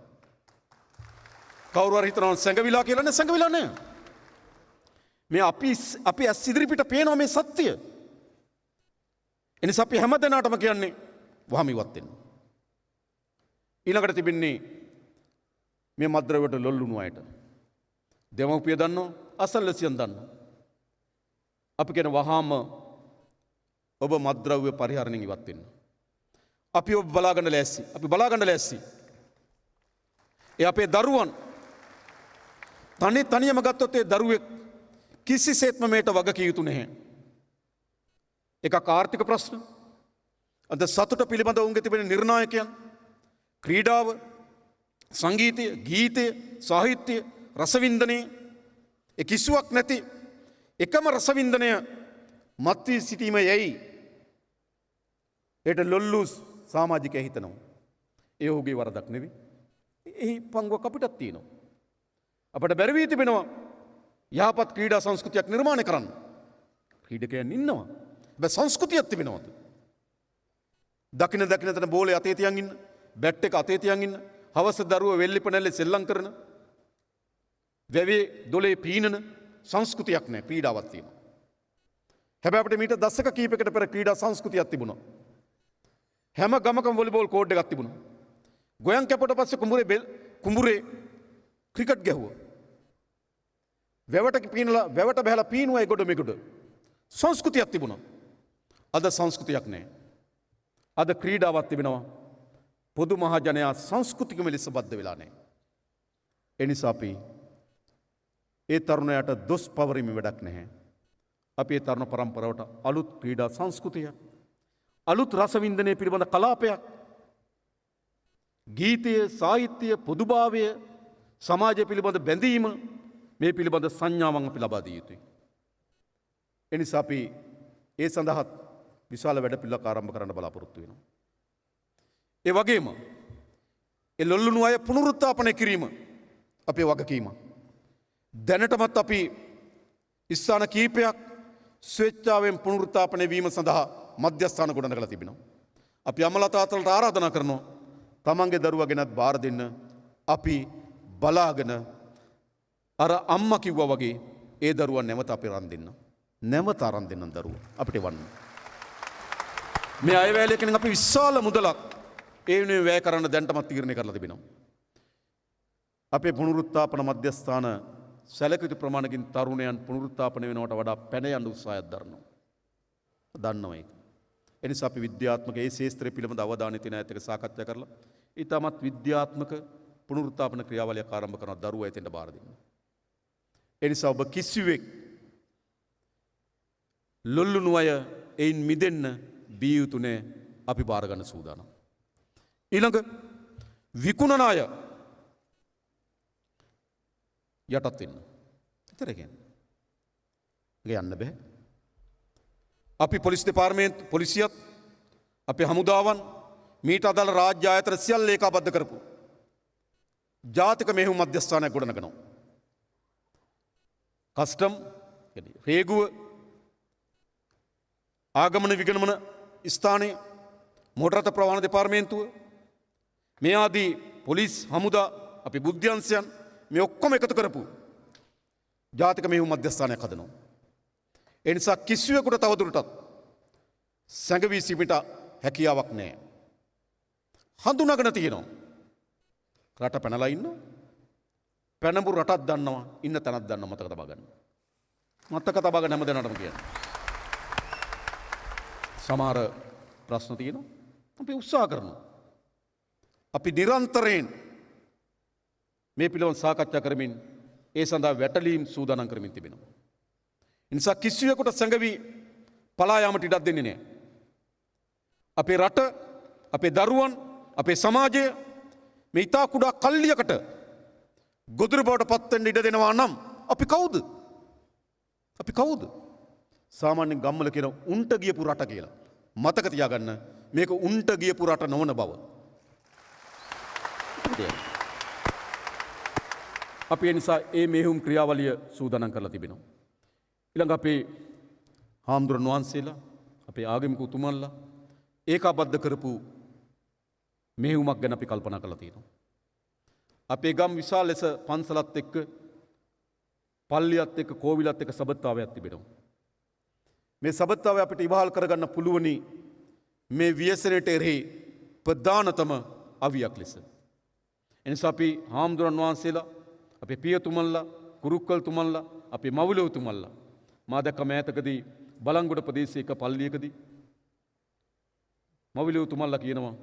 කවුරු හරි හිතනවා සැඟවිලා කියලා නේ, සැඟවිලා නැහැ. මේ අපි ඇස් ඉදිරිපිට පේනවා මේ සත්‍යය. එනිසා අපි හැම දිනකටම කියන්නේ වහම ඉවත් වෙන්න. ඊළඟට තිබෙන්නේ මේ මද්ද්‍රව්‍යයට ලොල්ලුණු අයට. දෙමව්පිය දන්නෝ, අසල්වැසියන් දන්නෝ. අපි කියන වහාම ඔබ මද්ද්‍රව්‍ය පරිහරණයෙන් ඉවත් වෙන්න. අපි ඔබ බලාගන්න ලෑස්ති. අපි බලාගන්න ලෑස්ති. ඒ අපේ දරුවන් තනියම ගත්තොත් ඒ දරුවෙක් කිසිසේත්ම මේට වගකිය යුතු නැහැ. එකක් ආර්ථික ප්‍රශ්න. අද සතුට පිළිබඳ ඔවුන්ගේ තිබෙන නිර්ණායකයන්, ක්‍රීඩාව, සංගීතය, ගීතය, සාහිත්‍ය, රසවින්දනය, ඒ කිසිවක් නැති එකම රසවින්දනය මත් වී සිටීම යැයි ඒට ලොල්ලු සමාජිකයා හිතනවා. ඒ ඔහුගේ වරදක් නෙවෙයි. එහි පංගුවක් අපිටත් තියෙනවා. අපට බැරි වී තිබෙනවා යහපත් ක්‍රීඩා සංස්කෘතියක් නිර්මාණය කරන්න. ක්‍රීඩකයන් ඉන්නවා. හැබැයි සංස්කෘතියක් තිබෙනවද? දකින තැන බෝලේ අතේ තියන් ඉන්න, බැට් එක අතේ තියන් ඉන්න, හවස දරුවෝ වෙල්ලිපනැල්ලේ සෙල්ලම් කරන, වැවේ දොලේ පීනන සංස්කෘතියක් නැහැ. ක්‍රීඩාවක් තියෙනවා. හැබැයි අපිට මීට දශක කීපයකට පෙර ක්‍රීඩා සංස්කෘතියක් තිබුණා. හැම ගමකම වොලිබෝල් කෝඩ් එකක් තිබුණා. ගොයන් කැපුවට පස්සේ කුඹුරේ ක්‍රිකට් ගැහුවා. වැවට බහැලා පීනුවා ඒ ගොඩ මෙගොඩ. සංස්කෘතියක් තිබුණා. අද සංස්කෘතියක් නැහැ. අද ක්‍රීඩාවක් තිබෙනවා. පොදු මහා ජනයා සංස්කෘතිකම ලෙස බද්ධ වෙලා නැහැ. ඒ නිසා අපි ඒ තරුණයාට දොස් පවරීමේ වැඩක් නැහැ. අපි ඒ තරුණ පරම්පරාවට අලුත් ක්‍රීඩා සංස්කෘතිය, අලුත් රසවින්දනය පිළිබඳ කලාපයක්, ගීතය, සාහිත්‍ය, පොදුභාවය, සමාජය පිළිබඳ බැඳීම, මේ පිළිබඳ සංඥාවන් අපි ලබා දිය යුතුයි. එනිසා අපි ඒ සඳහා විශාල වැඩපිළිවෙලක් ආරම්භ කරන්න බලාපොරොත්තු වෙනවා. ඒ වගේම ඒ ලොල්ලුණු අය පුනරුත්ථාපනය කිරීම අපේ වගකීම. දැනටමත් අපි ස්ථාන කීපයක් ස්වේච්ඡාවෙන් පුනරුත්ථාපනය වීම සඳහා මධ්‍යස්ථාන ගොඩනගලා තිබෙනවා. අපි අම්මලා තාත්තලාට ආරාධනා කරනවා තමන්ගේ දරුවා ගෙනත් බාර දෙන්න. අපි බලාගෙන අර අම්මා කිව්වා වගේ ඒ දරුවා නැවත අපි අරන් දෙන්න. නැවත අරන් දෙන්න දරුවා අපිට වන්න. මේ අයවැය කෙනෙක් අපි විශාල මුදලක් ඒ වෙනුවෙන් වැය කරන්න දැනටමත් තීරණය කරලා තිබෙනවා. අපේ පුනරුත්ථාපන මධ්‍යස්ථාන සැලකියුතු ප්‍රමාණකින් තරුණයන් පුනරුත්ථාපනය වෙනවට වඩා පැන යන්න උත්සාහයක් දරනවා. දන්නවා ඒක. එනිසා අපි විද්‍යාත්මක ඒ ශාස්ත්‍රය පිළිබඳ අවධානය තියන අයත් එක්ක සාකච්ඡා කරලා ඊටමත් විද්‍යාත්මක පුනරුත්ථාපන ක්‍රියාවලියක් ආරම්භ කරන දරුවා එතෙන්ට බාර දෙන්න. එනිසා ඔබ කිසිවෙක් ලොල්ලුණු අය එයින් මිදෙන්න බිය යුතු නෑ. අපි බාරගන්න සූදානම්. ඊළඟ විකුණන අය යටත් වෙන්න. එතර කියන්නේ යන්න බෑ. අපි පොලිස් දෙපාර්තමේන්තු පොලිසියත් අපේ හමුදාවන් මීට අදාළ රාජ්‍ය ආයතන සියල්ල ඒකාබද්ධ කරපු ජාතික මෙහෙයුම් මධ්‍යස්ථානයක් ගොඩනගනවා. කස්ටම් රේගුව ආගමන විගණමන ස්ථානය මොටර් රථ ප්‍රවාහන දෙපාර්තමේන්තුව මේ ආදී පොලිස් හමුදා අපි බුද්ධ්‍යංශයන් මේ ඔක්කොම එකතු කරපු ජාතික මෙහෙයුම් මධ්‍යස්ථානයක් හදනවා. ඒ නිසා කිසිවෙකුට තවදුරටත් සැඟවී සිටිට හැකියාවක් නැහැ. හඳුනාගෙන තියෙනවා. රට පැනලා ඉන්නවා. පැනපු රටක් දන්නවා, ඉන්න තැනක් දන්නවා මතක තබා ගන්න. මතක තබා ගන්න හැමදේනටම කියනවා. සමහර ප්‍රශ්න තියෙනවා. අපි උත්සාහ කරනවා. අපි නිරන්තරයෙන් මේ පිළිබඳව සාකච්ඡා කරමින් ඒ සඳහා වැටලීම් සූදානම් කරමින් තිබෙනවා. ඒ නිසා කිසිවෙකුට සැඟවි පලා යාමට ඉඩක් දෙන්නේ නැහැ. අපේ රට, අපේ දරුවන්, අපේ සමාජය මේ ඉතා කුඩා කල්ලියකට ගොදුරු බවට පත් වෙන්න ඉඩ දෙනවා නම් අපි කවුද? අපි කවුද? සාමාන්‍යයෙන් ගම්වල කියන උන්ට ගියපු රට කියලා. මතක තියාගන්න මේක උන්ට ගියපු රට නොවන බව. අපි ඒ නිසා මේ මෙහෙයුම් ක්‍රියාවලිය සූදානම් කරලා තිබෙනවා. ඊළඟ අපේ හාමුදුරන් වහන්සේලා, අපේ ආගමික උතුමන්ලා ඒකාබද්ධ කරපු මෙහෙයුමක් ගැන අපි කල්පනා කරලා තියෙනවා. අපේ ගම් විශාල ලෙස පන්සලත් එක්ක, පල්ලියත් එක්ක, කෝවිලත් එක්ක සබත්තාවයක් තිබෙනවා. මේ සබත්තාවය අපිට ඉවහල් කරගන්න පුළුවනි මේ ව්‍යසනයට එරෙහි ප්‍රධානතම අවියක් ලෙස. එනිසා අපි හාමුදුරන් වහන්සේලා, අපේ පියතුමන්ලා, කුරුක්කල්තුමන්ලා, අපේ මවුලවතුමන්ලා මා දැක්ක මෑතකදී බලංගොඩ ප්‍රදේශයක පල්ලියකදී මවුලවතුමන්ලා කියනවා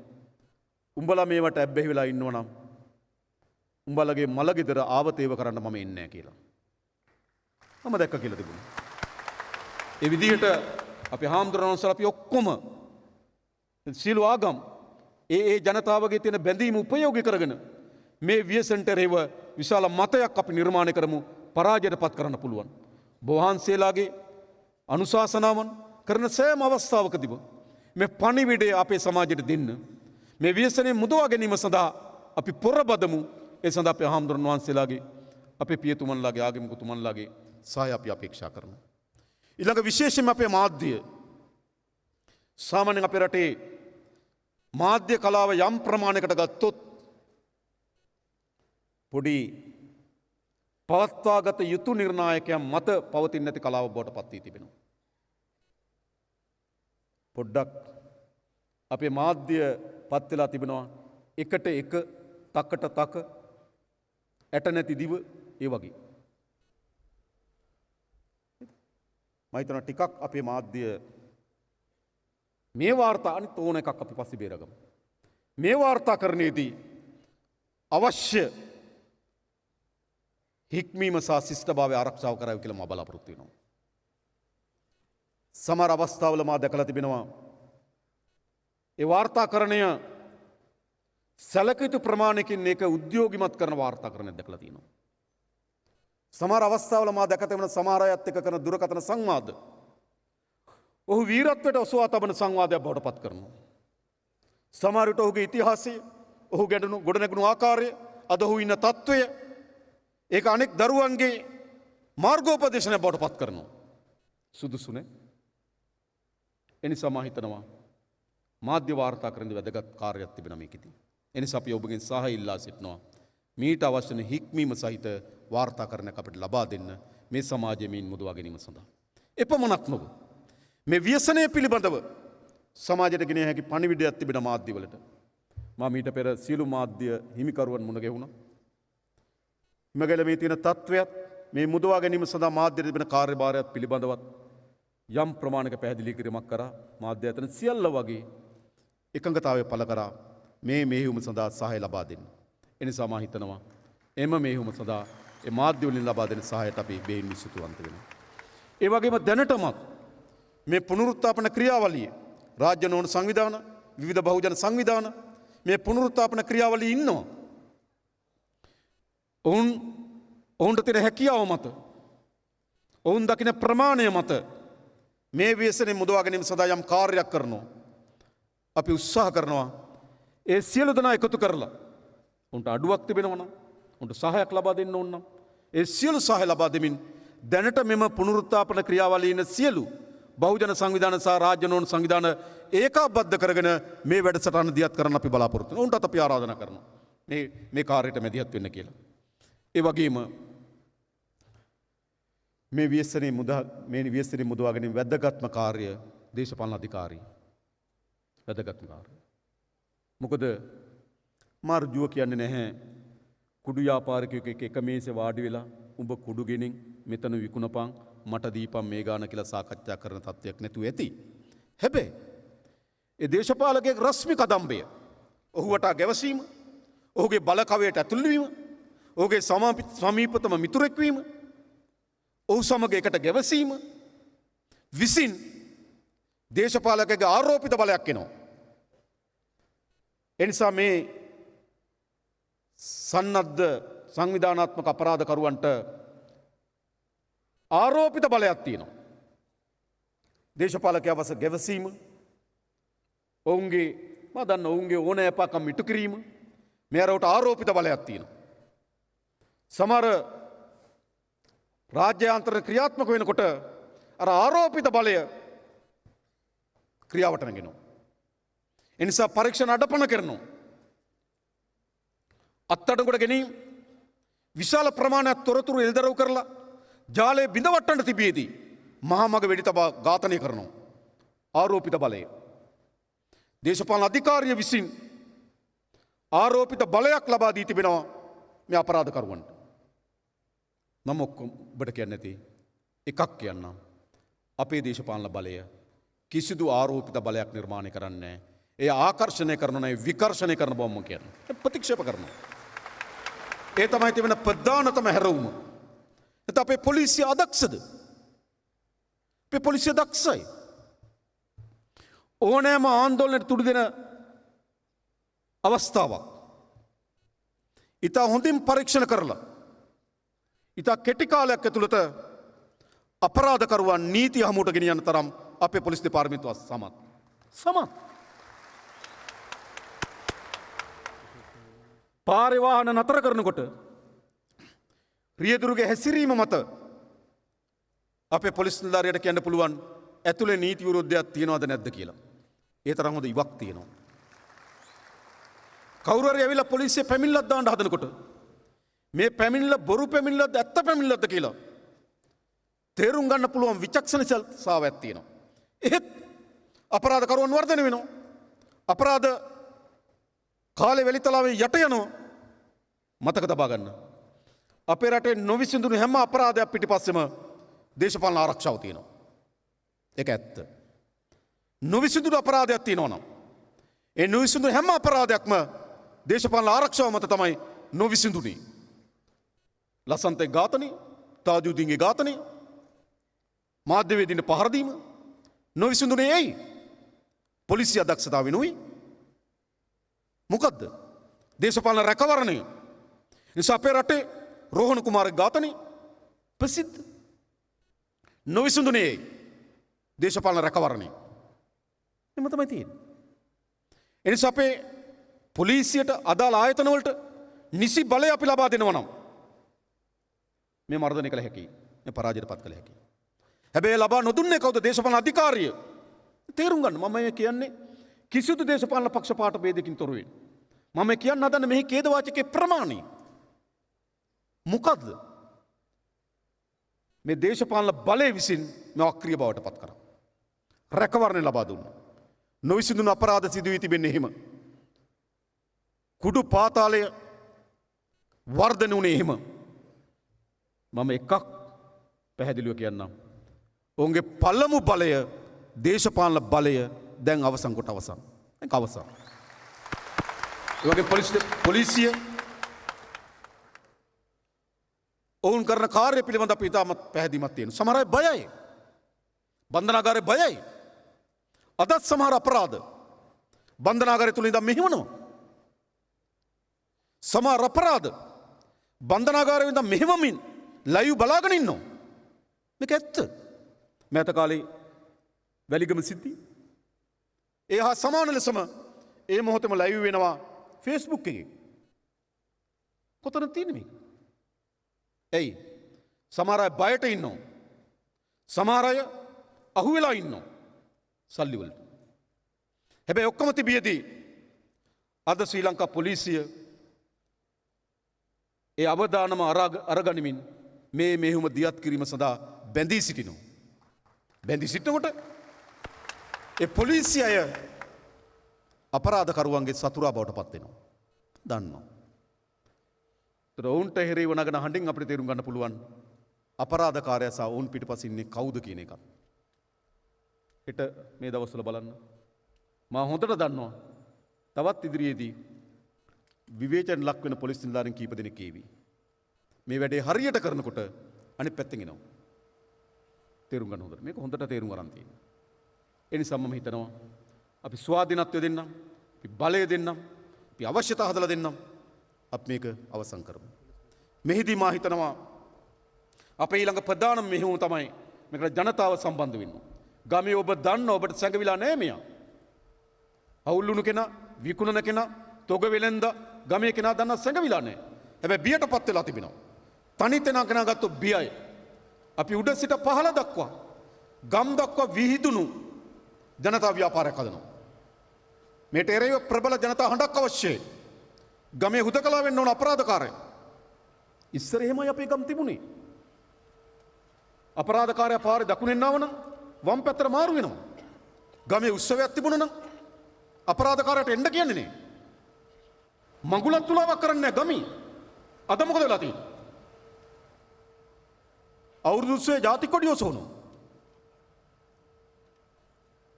උඹලා මේවට ඇබ්බැහි වෙලා ඉන්නවා නම් උඹලගේ මලගෙදර ආවතේව කරන්න මම එන්නේ නැහැ කියලා. මම දැක්ක කියලා තිබුණා. ඒ විදිහට අපි හාමුදුරන් වහන්සේලා අපි ඔක්කොම සියලු ආගම් ඒ ජනතාවගේ තියෙන බැඳීම උපයෝගී කරගෙන මේ ව්‍යසනට එරෙහිව විශාල මතයක් අපි නිර්මාණය කරමු, පරාජයට පත් කරන්න පුළුවන්. බෝවහන්සේලාගේ අනුශාසනාවන් කරන සෑම අවස්ථාවකදීම මේ පණිවිඩය අපේ සමාජයට දෙන්න, මේ ව්‍යසනයෙන් මුදවා ගැනීම සඳහා අපි පොරබදමු. ඒ සඳහා අපේ හාමුදුරන් වහන්සේලාගේ, අපේ පියතුමන්ලාගේ, ආගමික උතුමන්ලාගේ සහාය අපි අපේක්ෂා කරනවා. ඊළඟ විශේෂයෙන්ම අපේ මාධ්‍ය, සාමාන්‍යයෙන් අපේ රටේ මාධ්‍ය කලාව යම් ප්‍රමාණයකට ගත්තොත් පොඩි පවත්වාගත යුතු නිර්ණායකයන් මත පවතින්නේ නැති කලාව බවට පත් වී තිබෙනවා. පොඩ්ඩක් අපේ මාධ්‍ය පත් වෙලා තිබෙනවා එකට එක, තකට තක, ඇට නැති දිව ඒ වගේ. මම හිතනවා ටිකක් අපේ මාධ්‍ය මේ වාර්තා අනිත් ඕන එකක් අපි පස්සේ බේරගමු. මේ වාර්තාකරණයේදී අවශ්‍ය හික්මීම සහ ශිෂ්ටභාවය ආරක්ෂාව කරාවි කියලා මම බලාපොරොත්තු වෙනවා. සමහර අවස්ථාවල මා දැකලා තිබෙනවා ඒ වාර්තාකරණය සැලකිය යුතු ප්‍රමාණයකින් ඒක උද්‍යෝගිමත් කරන වාර්තාකරණයක් දැකලා තියෙනවා. සමහර අවස්ථාවල මා දැක තිබෙන සමහර අයත් එක්ක කරන දුරකථන සංවාද ඔහු වීරත්වයට ඔසවා තබන සංවාදයක් බවට පත් කරනවා. සමහර විට ඔහුගේ ඉතිහාසය, ඔහු ගොඩනැගුණු ආකාරය, අද ඔහු ඉන්න තත්ත්වය ඒක අනෙක් දරුවන්ගේ මාර්ගෝපදේශනයක් බවට පත් කරනවා. සුදුසුනේ. එනිසා මා හිතනවා මාධ්‍ය වාර්තාකරණයේ වැදගත් කාර්යයක් තිබෙනවා මේකෙදී. එනිසා අපි ඔබගෙන් සහාය ඉල්ලා සිටිනවා. මීට අවශ්‍ය හික්මීම සහිත වාර්තාකරණයක් අපිට ලබා දෙන්න මේ සමාජයේ මින් මුදවා ගැනීම සඳහා. එපමණක් නොව මේ ව්‍යසනය පිළිබඳව සමාජයට ගෙන හැකි පණිවිඩයක් තිබෙන මාධ්‍යවලට මා මීට පෙර සියලු මාධ්‍ය හිමිකරුවන් මුණ ගැහුණා. මෙගල මේ තියෙන තත්ත්වයක්, මේ මුදවා ගැනීම සඳහා මාධ්‍ය තිබෙන කාර්යභාරයක් පිළිබඳවත් යම් ප්‍රමාණයක පැහැදිලි කිරීමක් කරා මාධ්‍ය අතර සියල්ල වගේ එකඟතාවය පළ කරා මේ මෙහෙයුම සඳහා සහාය ලබා දෙන්න. එනිසා මා හිතනවා එම මෙහෙයුම සඳහා ඒ මාධ්‍ය වලින් ලබා දෙන සහායට අපි බෙහෙවින් විශ්වතුවන්ත වෙනවා. ඒ වගේම දැනටමත් මේ පුනරුත්ථාපන ක්‍රියාවලිය රාජ්‍ය නොවන සංවිධාන, විවිධ බහුජන සංවිධාන මේ පුනරුත්ථාපන ක්‍රියාවලිය ඉන්නවා. ඔවුන්ට තියෙන හැකියාව මත ඔවුන් දකින ප්‍රමාණය මත මේ ව්‍යසනයෙන් මුදවා ගැනීම සඳහා යම් කාර්යයක් කරනවා. අපි උත්සාහ කරනවා ඒ සියලු දෙනා එකතු කරලා උන්ට අඩුවක් තිබෙනවා නම් උන්ට සහායක් ලබා දෙන්න ඕන නම් ඒ සියලු සහාය ලබා දෙමින් දැනට මෙම පුනරුත්ථාපන ක්‍රියාවලියේ ඉන්න සියලු බහුජන සංවිධාන සහ රාජ්‍ය නොවන සංවිධාන ඒකාබද්ධ කරගෙන මේ වැඩසටහන දියත් කරන්න අපි බලාපොරොත්තු වෙනවා. උන්ටත් අපි ආරාධනා කරනවා මේ කාර්යයට මැදිහත් වෙන්න කියලා. ඒ වගේම මේ ව්‍යසනයේ මුදවා ගැනීම වැදගත්ම කාර්ය දේශපාලන අධිකාරී. වැදගත්ම කාර්ය. මොකද මාර්ජුව කියන්නේ නැහැ කුඩු ව්‍යාපාරිකයෙක් එක මේසේ වාඩි වෙලා උඹ කුඩු ගෙනින් මෙතන විකුණපන් මට දීපන් මේ ගාන කියලා සාකච්ඡා කරන තත්ත්වයක් නැතුව ඇති. හැබැයි ඒ දේශපාලකයෙක් රස්මි කදම්බය ඔහුට ගැවසීම, ඔහුගේ බලකවයට ඇතුල් වීම, ඔහුගේ සමීපතම මිතුරෙක් වීම, ඔහු සමග එකට ගැවසීම විසින් දේශපාලකගේ ආරෝපිත බලයක් එනවා. එනිසා මේ සන්නද්ධ සංවිධානාත්මක අපරාධකරුවන්ට ආරෝපිත බලයක් තියෙනවා. දේශපාලකයා වස ගැවසීම, ඔවුන්ගේ ඕනෑපාකම් ඉටු කිරීම මෙයාරවට ආරෝපිත බලයක් තියෙනවා. සමහර රාජ්‍යාන්තර ක්‍රියාත්මක වෙනකොට අර ආරෝපිත බලය ක්‍රියාවට නැගෙනවා. එනිසා පරීක්ෂණ අඩපණ කරනවා. අත්තඩංගුවට ගැනීම, විශාල ප්‍රමාණයක් තොරතුරු එල්දරව් කරලා ජාලය බිඳවට්ටන්න තිබියදී මහා මග වෙඩි තබා ඝාතනය කරනවා. ආරෝපිත බලය. දේශපාලන අධිකාරිය විසින් ආරෝපිත බලයක් ලබා දී තිබෙනවා මේ අපරාධකරුවන්ට. මම ඔබට කියන්නේ නැති එකක් කියන්නම්. අපේ දේශපාලන බලය කිසිදු ආරෝපිත බලයක් නිර්මාණය කරන්නේ නැහැ. ඒ ආකර්ෂණය කරනවා නෙවෙයි විකර්ෂණය කරන බව මම කියන්නේ. ප්‍රතික්ෂේප කරනවා. ඒ තමයි තිබෙන ප්‍රධානතම හැරවුම. එතකොට අපේ පොලිසිය අදක්ෂද? අපේ පොලිසිය දක්ෂයි. ඕනෑම ආందోලනයට තුඩු දෙන අවස්ථාවක් ඉතා හොඳින් පරීක්ෂණ කරලා ඉතා කෙටි කාලයක් ඇතුළත අපරාධකරුවන් නීතිය හමුවට ගෙනියන්න තරම් අපේ පොලිස් දෙපාර්තමේන්තුව සමත්. පාරේ වාහන නතර කරනකොට රියදුරුගේ හැසිරීම මත අපේ පොලිස් නිලධාරියට කියන්න පුළුවන් ඇතුලේ නීති විරුද්ධයක් තියනවද නැද්ද කියලා. ඒ තරම් හොඳ ඉවක් තියෙනවා. කවුරු හරි ඇවිල්ලා පොලිසිය පැමිණිල්ලක් දාන්න හදනකොට මේ පැමිණිල්ල බොරු පැමිණිල්ලක්ද ඇත්ත පැමිණිල්ලක්ද කියලා තේරුම් ගන්න පුළුවන් විචක්ෂණශීලතාවයක් තියෙනවා. එහෙත් අපරාධකරුවන් වර්ධනය වෙනවා. අපරාධ කාලේ වෙලිතලාවේ යට යනවා. මතක තබා ගන්න. අපේ රටේ නොවිසඳුණු හැම අපරාධයක් පිටිපස්සෙම දේශපාලන ආරක්ෂාව තියෙනවා. ඒක ඇත්ත. නොවිසඳුණු අපරාධයක් තියෙනවා නම් ඒ නොවිසඳුණු හැම අපරාධයක්ම දේශපාලන ආරක්ෂාව මත තමයි නොවිසඳුනේ. ලසන්තේ ඝාතනය, තාජුදීන්ගේ ඝාතනය, මාධ්‍යවේදීන්ට පහර දීම නොවිසඳුනේ ඇයි? පොලිසිය අදක්ෂතාව වෙනුයි. මොකද්ද? දේශපාලන රැකවරණය. නිසා අපේ රටේ රෝහණ කුමාරගේ ඝාතනය ප්‍රසිද්ධ. නොවිසඳුනේ දේශපාලන රැකවරණය. එම තමයි තියෙන්නේ. එනිසා අපේ පොලිසියට අදාළ ආයතන වලට නිසි බලය අපි ලබා දෙනවා නම් මේ මර්ධනය කළ හැකියි. මේ පරාජයට පත් කළ හැකියි. හැබැයි ලබා නොදුන්නේ කවුද? දේශපාලන අධිකාරිය. තේරුම් ගන්න. මම මේ කියන්නේ කිසිදු දේශපාලන පක්ෂපාත ભેදකින් තොර වෙන්නේ. මම කියන්න හදන්නේ මෙහි ඛේදවාචකයේ ප්‍රමාණය. මොකද්ද? මේ දේශපාලන බලය විසින් මේ අක්‍රිය බවට පත් කරා. රැකවරණය ලබා දුන්නා. නොවිසඳුණු අපරාධ සිදු වී තිබෙන්නේ එහෙම. කුඩු පාතාලය වර්ධනය වුණේ එහෙම. මම එකක් පැහැදිලිව කියන්නම්. ඔවුන්ගේ පළමු බලය දේශපාලන බලය දැන් අවසන් කොට අවසන්. ඒක අවසන්. ඒ වගේ පොලිසිය ඔවුන් කරන කාර්ය පිළිබඳ අපි ඉතාමත් පැහැදිලිමත් තියෙනවා. සමහර අය බයයි. බන්ධනාගාරේ බයයි. අදත් සමහර අපරාධ බන්ධනාගාරය තුළ ඉඳන් මෙහෙවනවා. සමහර අපරාධ බන්ධනාගාරයේ ඉඳන් මෙහෙවමින් ලයිව් බලාගෙන ඉන්නවා. මේක ඇත්ත. මෑත කාලේ වැලිගම සිද්ධි. ඒ හා සමාන ලෙසම ඒ මොහොතේම ලයිව් වෙනවා Facebook එකේ. කොතනද තියෙන්නේ මේක? ඇයි? සමහර අය බයට ඉන්නවා. සමහර අය අහුවෙලා ඉන්නවා. සල්ලි වලට. හැබැයි ඔක්කොම තිබියදී අද ශ්‍රී ලංකා පොලිසිය ඒ අවදානම අරගනිමින් මේ මෙහෙයුම දියත් කිරීම සඳහා බැඳී සිටිනවා. බැඳී සිටිනකොට ඒ පොලිසිය අය අපරාධකරුවන්ගේ සතුරා බවට පත් වෙනවා. දන්නවා. ඒතර ඔවුන්ට හැරෙව නගන හඬින් අපිට තේරුම් ගන්න පුළුවන් අපරාධකාරයා සහ ඔවුන් පිටපසින් ඉන්නේ කවුද කියන එක. හෙට මේ දවස්වල බලන්න. මම හොඳට දන්නවා. තවත් ඉදිරියේදී විවේචන ලක් වෙන පොලිස් නිලධාරීන් කීප දෙනෙක් ඒවි. මේ වැඩේ හරියට කරනකොට අනිත් පැත්තෙන් එනවා. තේරුම් ගන්න හොඳට. මේක හොඳට තේරුම් ගන්න තියෙනවා. ඒ නිසා මම හිතනවා අපි ස්වාධීනත්වය දෙන්නම්, අපි බලය දෙන්නම්, අපි අවශ්‍යතා හදලා දෙන්නම්. අපි මේක අවසන් කරමු. මෙහිදී මා හිතනවා අපේ ඊළඟ ප්‍රධානම මෙහෙයුම තමයි මේකට ජනතාව සම්බන්ධ වෙන්න. ගමේ ඔබ දන්න ඔබට සැඟවිලා නැහැ මෙයා. අවුල්ලුණු කෙනා, විකුණන කෙනා, තොග වෙලෙන්ද ගමේ කෙනා දන්න සැඟවිලා නැහැ. හැබැයි බියටපත් වෙලා තිබෙනවා. තනිතෙනා කෙනා ගත්තොත් බියයි. අපි උඩ සිට පහළ දක්වා ගම් දක්වා විහිදුණු ජනතා ව්‍යාපාරයක් හදනවා. මේට එරෙහිව ප්‍රබල ජනතා හඬක් අවශ්‍යයි. ගමේ හුදකලා වෙන්න ඕන අපරාධකාරය. ඉස්සර එහෙමයි අපේ ගම් තිබුණේ. අපරාධකාරයා පාරේ දකුණෙන් ආවනම් වම් පැත්තට මාරු වෙනවා. ගමේ උත්සවයක් තිබුණා නම් අපරාධකාරයට එන්න කියන්නේ නේ. මඟුලක් තුලාවක් කරන්නේ නැහැ ගමේ. අද මොකද වෙලා තියෙන්නේ? අවුරුදු උත්සවයේ ජාතික කොඩිය ඔසවනවා.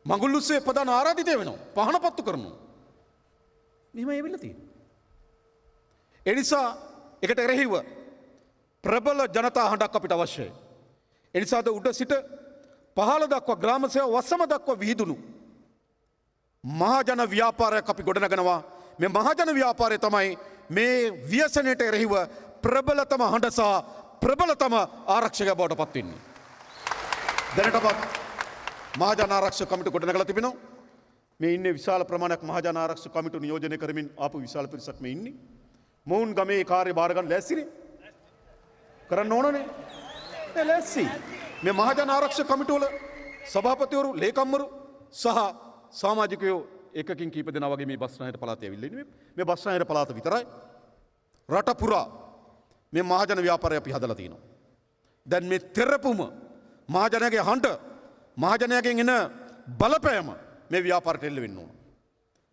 මඟුල් උත්සවයේ ප්‍රධාන ආරාධිතය වෙනවා. පහන පත්තු කරනවා. මෙහෙම ඇවිල්ලා තියෙන්නේ. ඒ නිසා එකට එරෙහිව ප්‍රබල ජනතා හඬක් අපිට අවශ්‍යයි. ඒ නිසාද උඩ සිට පහළ දක්වා ග්‍රාම සේවා වසම දක්වා විහිදුණු මහජන ව්‍යාපාරයක් අපි ගොඩනගනවා. මේ මහජන ව්‍යාපාරය තමයි මේ ව්‍යසනයට එරෙහිව ප්‍රබලතම හඬ සහ ප්‍රබලතම ආරක්ෂකය බවට පත් වෙන්නේ. දැනටමත් මහජන ආරක්ෂක කමිටුව ගොඩනගලා තිබෙනවා. මේ ඉන්නේ විශාල ප්‍රමාණයක් මහජන ආරක්ෂක කමිටුව නියෝජනය කරමින් ආපු විශාල පිරිසක් මේ ඉන්නේ. මොවුන් ගමේ කාර්ය බාර ගන්න ලෑස්තිනේ. කරන්න ඕනනේ. ඒ ලෑස්ති. මේ මහජන ආරක්ෂක කමිටුව වල සභාපතිවරු, ලේකම්වරු සහ සමාජිකයෝ එකකින් කීප දෙනා වගේ මේ බස්නාහිර පළාතේ ඇවිල්ලා ඉන්නේ. මේ බස්නාහිර පළාත විතරයි. රට පුරා මේ මහජන ව්‍යාපාරය අපි හදලා තිනවා. දැන් මේ තෙරපුම මහජනයාගේ හඬ, මහජනයාගෙන් එන බලපෑම මේ ව්‍යාපාරයට එල්ල වෙන්න ඕන.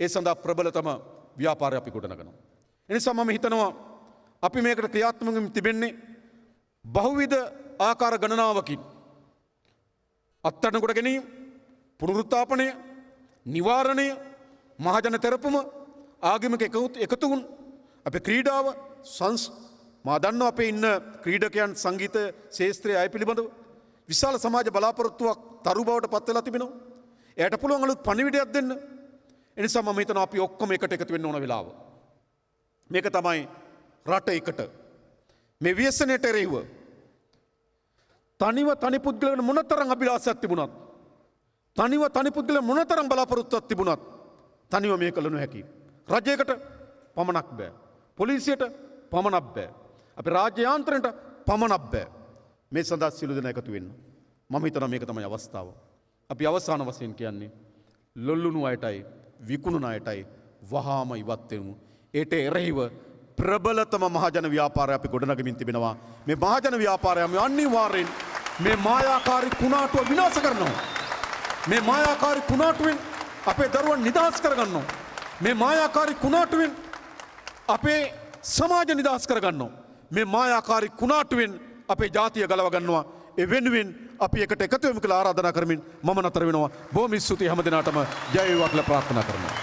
ඒ සඳහා ප්‍රබලතම ව්‍යාපාරය අපි ගොඩනගනවා. එනිසා මම හිතනවා අපි මේකට ක්‍රියාත්මක වෙමින් තිබෙන්නේ බහුවිධ ආකාර ගණනාවකින්. අත්අඩංගුවට ගැනීම, පුනරුත්ථාපනය, නිවාරණය, මහජන තෙරපුම, ආගමික එකතුන්, අපේ ක්‍රීඩාව, මා දන්නවා අපේ ඉන්න ක්‍රීඩකයන් සංගීත ශාස්ත්‍රයේ අය පිළිබඳව විශාල සමාජ බලාපොරොත්තුවක් තරු බවට පත් වෙලා තිබෙනවා. එයාට පුළුවන් අලුත් පණිවිඩයක් දෙන්න. ඒ නිසා මම හිතනවා අපි ඔක්කොම එකට එකතු වෙන්න ඕන වෙලාව. මේක තමයි රට එකට. මේ ව්‍යසනයට එරෙහිව තනිව තනි පුද්ගලයන් මොනතරම් අභිලාෂයක් තිබුණත්, තනිව තනි පුද්ගලයන් මොනතරම් බලාපොරොත්තුවක් තිබුණත් තනිව මේක කළ නොහැකි. රජයකට පමණක් බෑ. පොලිසියට පමණක් බෑ. අපේ රාජ්‍ය යාන්ත්‍රණයට පමණක් බෑ. මේ සඳහා සියලු දෙනා එකතු වෙන්න. මම හිතනවා මේක තමයි අවස්ථාව. අපි අවසාන වශයෙන් කියන්නේ ලොල්ලුණු අයටයි විකුණුන අයටයි වහාම ඉවත් වෙමු. ඒට එරෙහිව ප්‍රබලතම මහජන ව්‍යාපාරය අපි ගොඩනගමින් තිබෙනවා. මේ මහජන ව්‍යාපාරය අපි අනිවාර්යෙන් මේ මායාකාරී කුණාටුව විනාශ කරනවා. මේ මායාකාරී කුණාටුවෙන් අපේ දරුවන් නිදහස් කරගන්නවා. මේ මායාකාරී කුණාටුවෙන් අපේ සමාජ නිදහස් කරගන්නවා. මේ මායාකාරී කුණාටුවෙන් අපේ ජාතිය ගලව ගන්නවා. ඒ වෙනුවෙන් අපි එකට එකතු වෙමු කියලා ආරාධනා කරමින් මම නතර වෙනවා. බොහොම ස්තුතියි හැම දිනාටම ජය වේවා කියලා ප්‍රාර්ථනා කරනවා.